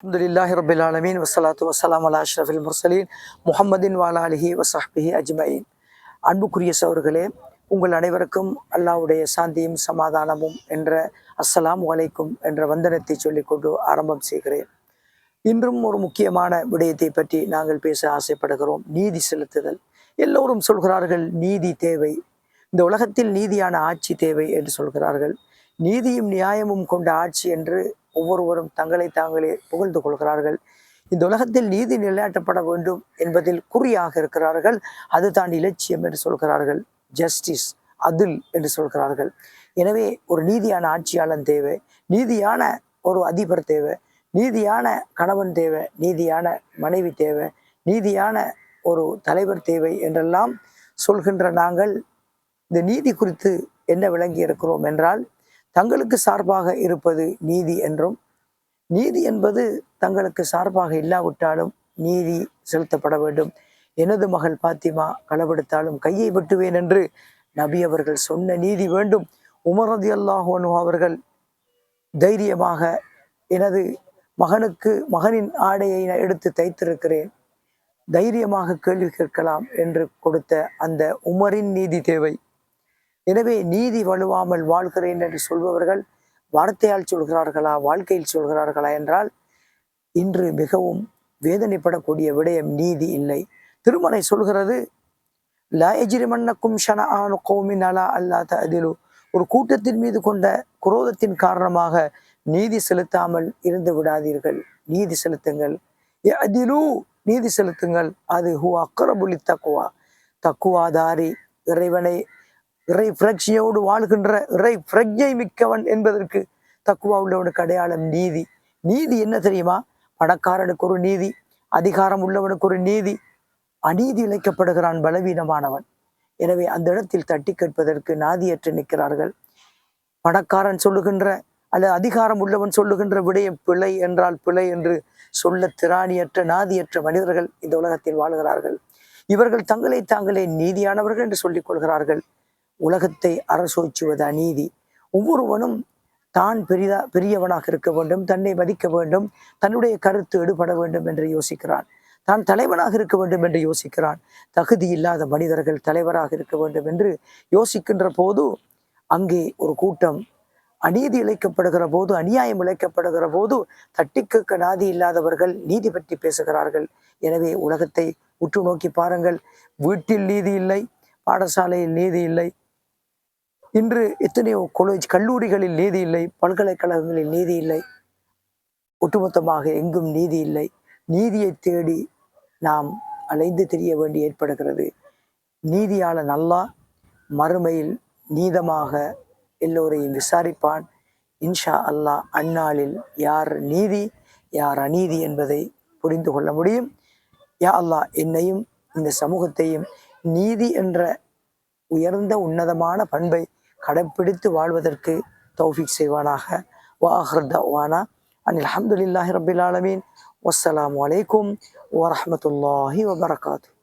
அல்ஹம்துலில்லாஹி ரப்பில் ஆலமீன் வஸ்ஸலாத்து வஸ்ஸலாமு அலா அஷ்ரஃபில் முர்சலீன் முஹம்மதின் வஅலா ஆலிஹி வஸஹ்பிஹி அஜ்மஈன். அன்புக்குரிய சகோதரர்களே, உங்கள் அனைவருக்கும் அல்லாஹ்வுடைய சாந்தியும் சமாதானமும் என்ற அஸ்ஸலாமு அலைக்கும் என்ற வந்தனத்தை சொல்லிக்கொண்டு ஆரம்பம் செய்கிறேன். இன்றும் ஒரு முக்கியமான விடயத்தை பற்றி நாங்கள் பேச ஆசைப்படுகிறோம். நீதி செலுத்துதல். எல்லோரும் சொல்கிறார்கள் நீதி தேவை, இந்த உலகத்தில் நீதியான ஆட்சி தேவை என்று சொல்கிறார்கள். நீதியும் நியாயமும் கொண்ட ஆட்சி என்று ஒவ்வொருவரும் தங்களை தாங்களே புகழ்ந்து கொள்கிறார்கள். இந்த உலகத்தில் நீதி நிலைநாட்டப்பட வேண்டும் என்பதில் குறியாக இருக்கிறார்கள். அதுதான் இலட்சியம் என்று சொல்கிறார்கள். ஜஸ்டிஸ், அதில் என்று சொல்கிறார்கள். எனவே ஒரு நீதியான ஆட்சியாளன் தேவை, நீதியான ஒரு அதிபர் தேவை, நீதியான கணவன் தேவை, நீதியான மனைவி தேவை, நீதியான ஒரு தலைவர் தேவை என்றெல்லாம் சொல்கின்ற நாங்கள் இந்த நீதி குறித்து என்ன விளங்கி இருக்கிறோம் என்றால், தங்களுக்கு சார்பாக இருப்பது நீதி என்றும், நீதி என்பது தங்களுக்கு சார்பாக இல்லாவிட்டாலும் நீதி செலுத்தப்பட வேண்டும். எனது மகள் பாத்திமா களவெடுத்தாலும் கையை வெட்டுவேன் என்று நபி அவர்கள் சொன்ன நீதி வேண்டும். உமர் ரலியல்லாஹு அன்ஹு அவர்கள் தைரியமாக எனது மகனின் ஆடையை எடுத்து தைத்திருக்கிறேன், தைரியமாக கேள்வி கேட்கலாம் என்று கொடுத்த அந்த உமரின் நீதி தேவை. எனவே நீதி வலுவாமல் வாழ்கிறேன் என்று சொல்பவர்கள் வார்த்தையால் சொல்கிறார்களா, வாழ்க்கையில் சொல்கிறார்களா என்றால் இன்று மிகவும் வேதனைப்படக்கூடிய விடயம் நீதி இல்லை. திருமறை சொல்கிறது, லா யஜ்ரிமன்னக்கும் ஷனஆனு கௌமின் அலா அல்லா தஅதிலு, ஒரு கூட்டத்தின் மீது கொண்ட குரோதத்தின் காரணமாக நீதி செலுத்தாமல் இருந்து விடாதீர்கள், நீதி செலுத்துங்கள். யஅதிலு, நீதி செலுத்துங்கள். அது ஹுவ அக்ரபு லித்தக்வா, தக்குவாதாரி, இறை பிரக்ஞையோடு வாழ்கின்ற இறை பிரக்ஞை மிக்கவன் என்பதற்கு தக்குவா உள்ளவனுக்கு அடையாளம் நீதி. நீதி என்ன தெரியுமா? பணக்காரனுக்கு ஒரு நீதி, அதிகாரம் உள்ளவனுக்கு ஒரு நீதி. அநீதி இழைக்கப்படுகிறான் பலவீனமானவன். எனவே அந்த இடத்தில் தட்டி கேட்பதற்கு நாதியற்று நிற்கிறார்கள். பணக்காரன் சொல்லுகின்ற அல்லது அதிகாரம் உள்ளவன் சொல்லுகின்ற விடயம் பிழை என்றால் பிழை என்று சொல்ல திராணியற்ற நாதியற்ற மனிதர்கள் இந்த உலகத்தில் வாழ்கிறார்கள். இவர்கள் தங்களை தாங்களே நீதியானவர்கள் என்று சொல்லிக் கொள்கிறார்கள். உலகத்தை அரசோச்சுவது அநீதி. ஒவ்வொருவனும் தான் பெரியவனாக இருக்க வேண்டும், தன்னை மதிக்க வேண்டும், தன்னுடைய கருத்து எடுபட வேண்டும் என்று யோசிக்கிறான். தான் தலைவனாக இருக்க வேண்டும் என்று யோசிக்கிறான். தகுதி இல்லாத மனிதர்கள் தலைவராக இருக்க வேண்டும் என்று யோசிக்கின்ற போது அங்கே ஒரு கூட்டம் அநீதி இழைக்கப்படுகிற போது, அநியாயம் இழைக்கப்படுகிற போது தட்டி கேட்க நாதி இல்லாதவர்கள் நீதி பற்றி பேசுகிறார்கள். எனவே உலகத்தை உற்று நோக்கி பாருங்கள். வீட்டில் நீதி இல்லை, பாடசாலையில் நீதி இல்லை, இன்று எத்தனையோ கல்லூரிகளில் நீதி இல்லை, பல்கலைக்கழகங்களில் நீதி இல்லை, ஒட்டுமொத்தமாக எங்கும் நீதி இல்லை. நீதியை தேடி நாம் அலைந்து திரிய வேண்டி ஏற்படுகிறது. நீதியாளன் அல்லாஹ் மறுமையில் நீதமாக எல்லோரையும் விசாரிப்பான். இன்ஷா அல்லாஹ் அந்நாளில் யார் நீதி யார் அநீதி என்பதை புரிந்து கொள்ள முடியும். யா அல்லாஹ் என்னையும் இந்த சமூகத்தையும் நீதி என்ற உயர்ந்த உன்னதமான பண்பை கடைப்பிடித்து வாழ்வதற்கு தௌஃபீக் செய்வானாக. வஆஹிர் தஅவானா அனில் ஹம்துலில்லாஹி ரப்பில் ஆலமீன். வஸ்ஸலாமு அலைக்கும் வரஹ்மத்துல்லாஹி வபரகாத்துஹு.